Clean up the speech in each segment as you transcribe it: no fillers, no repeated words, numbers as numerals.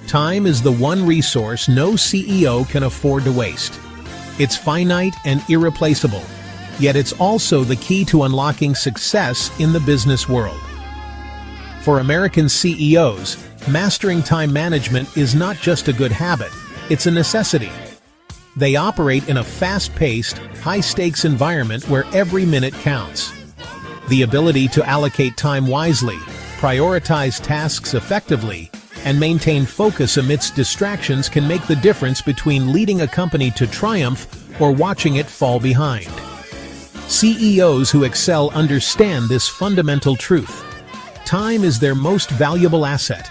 Time is the one resource no CEO can afford to waste. It's finite and irreplaceable, yet it's also the key to unlocking success in the business world. For American CEOs, mastering time management is not just a good habit, it's a necessity. They operate in a fast-paced, high-stakes environment where every minute counts. The ability to allocate time wisely, prioritize tasks effectively, and maintain focus amidst distractions can make the difference between leading a company to triumph or watching it fall behind. CEOs who excel understand this fundamental truth. Time is their most valuable asset.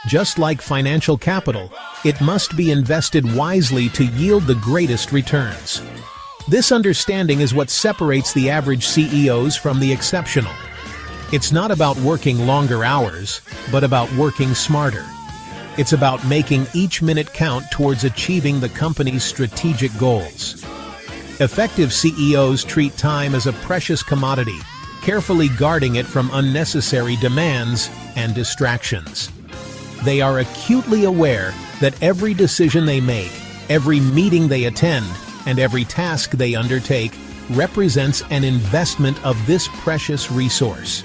Just like financial capital, it must be invested wisely to yield the greatest returns. This understanding is what separates the average CEOs from the exceptional. It's not about working longer hours, but about working smarter. It's about making each minute count towards achieving the company's strategic goals. Effective CEOs treat time as a precious commodity, carefully guarding it from unnecessary demands and distractions. They are acutely aware that every decision they make, every meeting they attend, and every task they undertake represents an investment of this precious resource.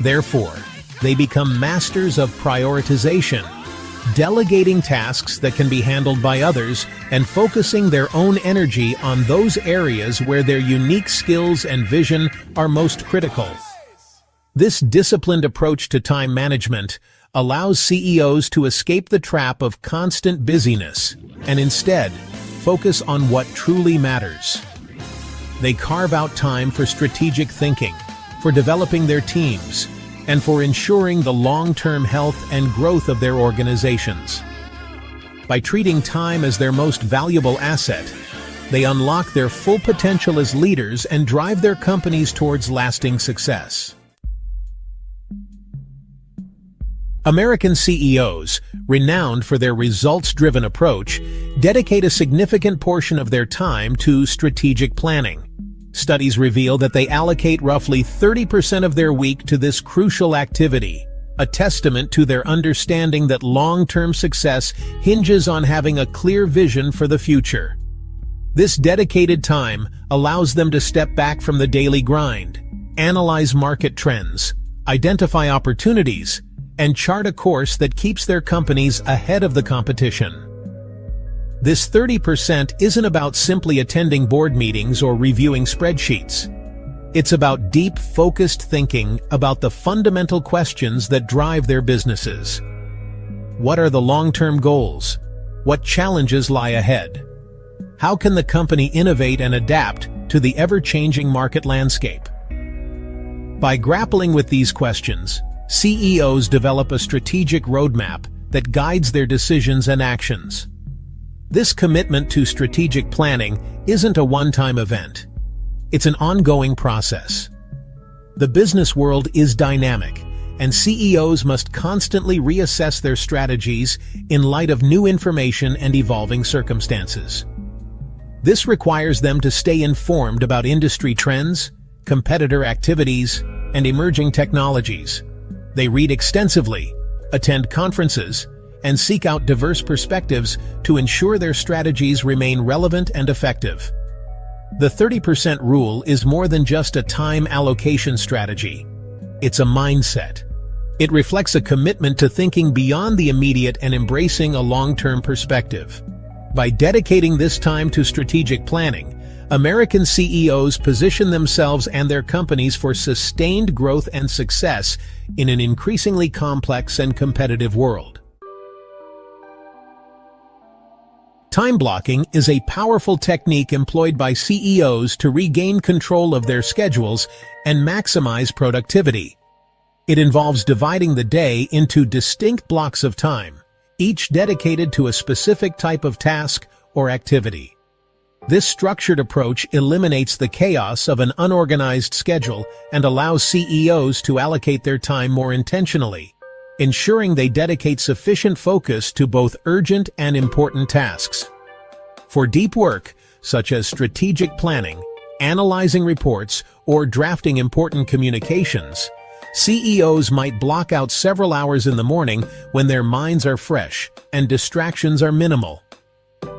Therefore, they become masters of prioritization, delegating tasks that can be handled by others and focusing their own energy on those areas where their unique skills and vision are most critical. This disciplined approach to time management allows CEOs to escape the trap of constant busyness and instead focus on what truly matters. They carve out time for strategic thinking, for developing their teams, and for ensuring the long-term health and growth of their organizations. By treating time as their most valuable asset, they unlock their full potential as leaders and drive their companies towards lasting success. American CEOs, renowned for their results-driven approach, dedicate a significant portion of their time to strategic planning. Studies reveal that they allocate roughly 30% of their week to this crucial activity, a testament to their understanding that long-term success hinges on having a clear vision for the future. This dedicated time allows them to step back from the daily grind, analyze market trends, identify opportunities, and chart a course that keeps their companies ahead of the competition. This 30% isn't about simply attending board meetings or reviewing spreadsheets. It's about deep, focused thinking about the fundamental questions that drive their businesses. What are the long-term goals? What challenges lie ahead? How can the company innovate and adapt to the ever-changing market landscape? By grappling with these questions, CEOs develop a strategic roadmap that guides their decisions and actions. This commitment to strategic planning isn't a one-time event. It's an ongoing process. The business world is dynamic, and CEOs must constantly reassess their strategies in light of new information and evolving circumstances. This requires them to stay informed about industry trends, competitor activities, and emerging technologies. They read extensively, attend conferences, and seek out diverse perspectives to ensure their strategies remain relevant and effective. The 30% rule is more than just a time allocation strategy. It's a mindset. It reflects a commitment to thinking beyond the immediate and embracing a long-term perspective. By dedicating this time to strategic planning, American CEOs position themselves and their companies for sustained growth and success in an increasingly complex and competitive world. Time blocking is a powerful technique employed by CEOs to regain control of their schedules and maximize productivity. It involves dividing the day into distinct blocks of time, each dedicated to a specific type of task or activity. This structured approach eliminates the chaos of an unorganized schedule and allows CEOs to allocate their time more intentionally, ensuring they dedicate sufficient focus to both urgent and important tasks. For deep work, such as strategic planning, analyzing reports, or drafting important communications, CEOs might block out several hours in the morning when their minds are fresh and distractions are minimal.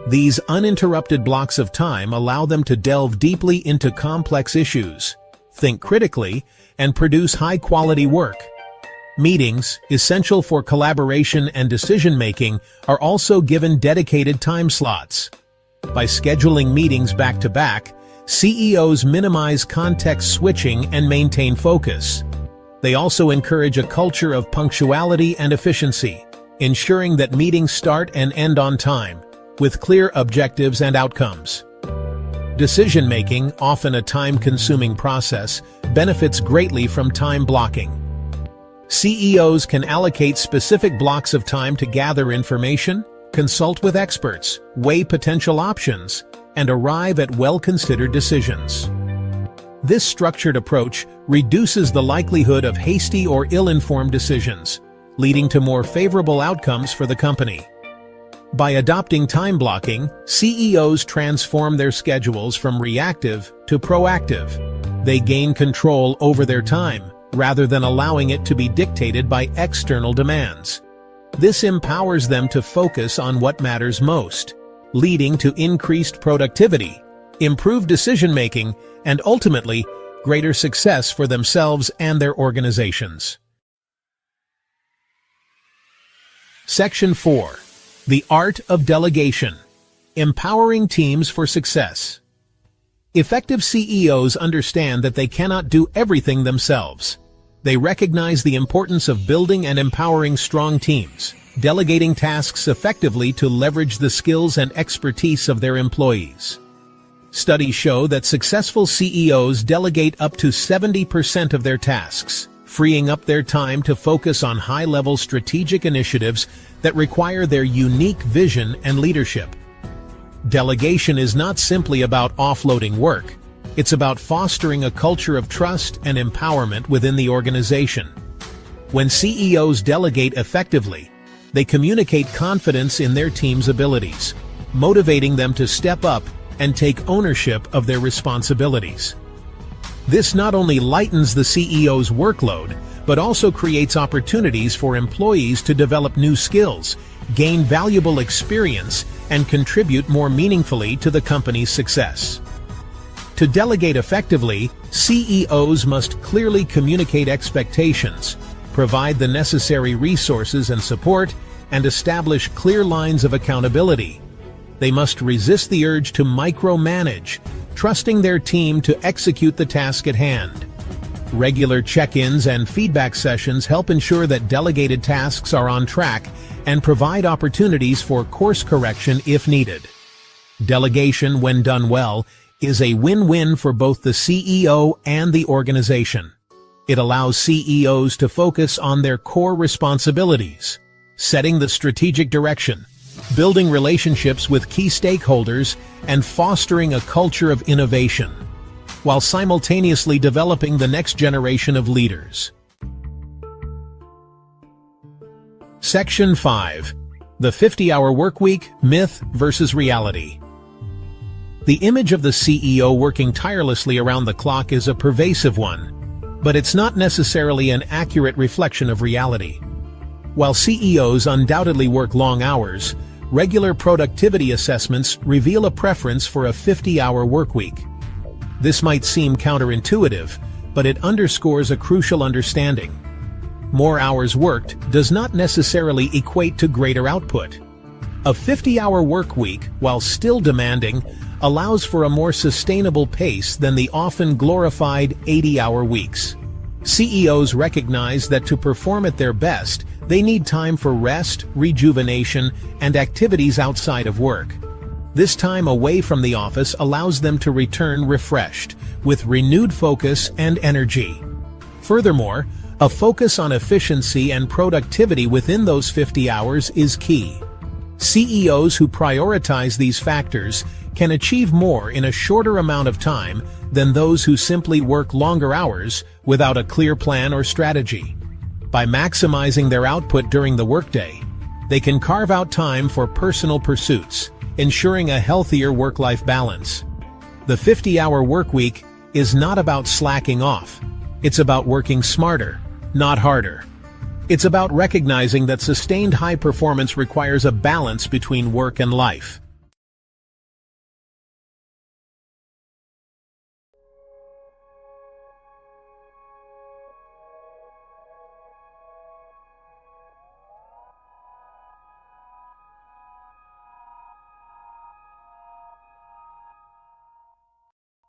These uninterrupted blocks of time allow them to delve deeply into complex issues, think critically, and produce high-quality work. Meetings, essential for collaboration and decision-making, are also given dedicated time slots. By scheduling meetings back-to-back, CEOs minimize context switching and maintain focus. They also encourage a culture of punctuality and efficiency, ensuring that meetings start and end on time, with clear objectives and outcomes. Decision-making, often a time-consuming process, benefits greatly from time blocking. CEOs can allocate specific blocks of time to gather information, consult with experts, weigh potential options, and arrive at well-considered decisions. This structured approach reduces the likelihood of hasty or ill-informed decisions, leading to more favorable outcomes for the company. By adopting time blocking, CEOs transform their schedules from reactive to proactive. They gain control over their time, rather than allowing it to be dictated by external demands. This empowers them to focus on what matters most, leading to increased productivity, improved decision-making, and ultimately, greater success for themselves and their organizations. Section 4. The Art of Delegation. Empowering Teams for Success. Effective CEOs understand that they cannot do everything themselves. They recognize the importance of building and empowering strong teams, delegating tasks effectively to leverage the skills and expertise of their employees. Studies show that successful CEOs delegate up to 70% of their tasks, freeing up their time to focus on high-level strategic initiatives that require their unique vision and leadership. Delegation is not simply about offloading work. It's about fostering a culture of trust and empowerment within the organization. When CEOs delegate effectively, they communicate confidence in their team's abilities, motivating them to step up and take ownership of their responsibilities. This not only lightens the CEO's workload, but also creates opportunities for employees to develop new skills, gain valuable experience, and contribute more meaningfully to the company's success. To delegate effectively, CEOs must clearly communicate expectations, provide the necessary resources and support, and establish clear lines of accountability. They must resist the urge to micromanage, trusting their team to execute the task at hand. Regular check-ins and feedback sessions help ensure that delegated tasks are on track and provide opportunities for course correction if needed. Delegation, when done well, is a win-win for both the CEO and the organization. It allows CEOs to focus on their core responsibilities, setting the strategic direction, building relationships with key stakeholders, and fostering a culture of innovation, while simultaneously developing the next generation of leaders. Section 5. The 50-Hour Workweek, Myth versus Reality. The image of the CEO working tirelessly around the clock is a pervasive one, but it's not necessarily an accurate reflection of reality. While CEOs undoubtedly work long hours, regular productivity assessments reveal a preference for a 50-hour workweek. This might seem counterintuitive, but it underscores a crucial understanding. More hours worked does not necessarily equate to greater output. A 50-hour workweek, while still demanding, allows for a more sustainable pace than the often glorified 80-hour weeks. CEOs recognize that to perform at their best, they need time for rest, rejuvenation, and activities outside of work. This time away from the office allows them to return refreshed, with renewed focus and energy. Furthermore, a focus on efficiency and productivity within those 50 hours is key. CEOs who prioritize these factors can achieve more in a shorter amount of time than those who simply work longer hours without a clear plan or strategy. By maximizing their output during the workday, they can carve out time for personal pursuits, ensuring a healthier work-life balance. The 50-hour workweek is not about slacking off. It's about working smarter, not harder. It's about recognizing that sustained high performance requires a balance between work and life.